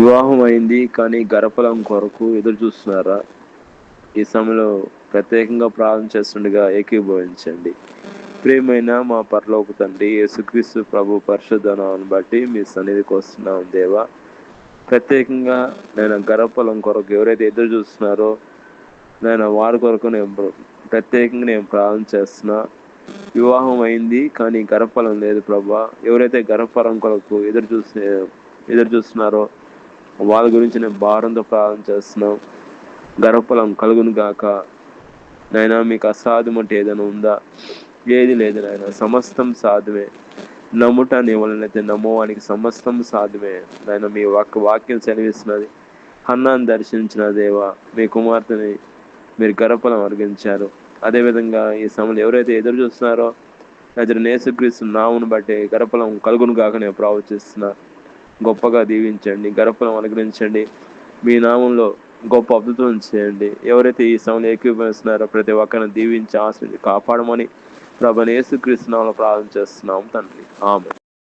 వివాహం అయింది కానీ గర్భఫలం కొరకు ఎదురు చూస్తున్నారా? ఈ సమయంలో ప్రత్యేకంగా ప్రార్థన చేస్తుండగా ఏకీభవించండి. ప్రియమైన మా పరలోక తండ్రి, యేసుక్రీస్తు ప్రభు పరిశుద్ధ నామమును బట్టి మీ సన్నిధికి వస్తున్నాం దేవా. ప్రత్యేకంగా నేను గర్భఫలం కొరకు ఎవరైతే ఎదురు చూస్తున్నారో నేను వారి కొరకు ప్రత్యేకంగా నేను ప్రార్థన చేస్తున్నా. వివాహం అయింది కానీ గర్భఫలం లేదు ప్రభా. ఎవరైతే గర్భఫలం కొరకు ఎదురు చూస్తున్నారో వాళ్ళ గురించి నేను భారంతో ప్రార్థన చేస్తున్నాం. గర్భఫలం కలుగును గాక. నైనా మీకు అసాధ్యం అంటే ఏదైనా ఉందా? ఏది లేదు నాయన, సమస్తం సాధ్యమే. నమ్ముట నీ వలనైతే నమ్మవానికి సమస్తం సాధ్యమే. నాయన మీ వాక్యం సెలవిస్తున్నది. హన్నాను దర్శించిన దేవా, మీ కుమార్తెని మీరు గర్భఫలం అరిగించారు. అదేవిధంగా ఈ సమయంలో ఎవరైతే ఎదురు చూస్తున్నారో యేసుక్రీస్తు నామమును బట్టి గర్భఫలం కలుగును గాక నేను ప్రవచిస్తున్నా. గొప్పగా దీవించండి, గర్భఫలం అనుగ్రహించండి. మీ నామంలో గొప్ప అద్భుతం చేయండి. ఎవరైతే ఈ సమయంలో ఏకీభవిస్తున్నారో ప్రతి ఒక్కరిని దీవించి ఆశ్రయించి కాపాడమని ప్రభువైన యేసుక్రీస్తు నామములో ప్రార్థన చేస్తున్నాం తండ్రి. ఆమేన్.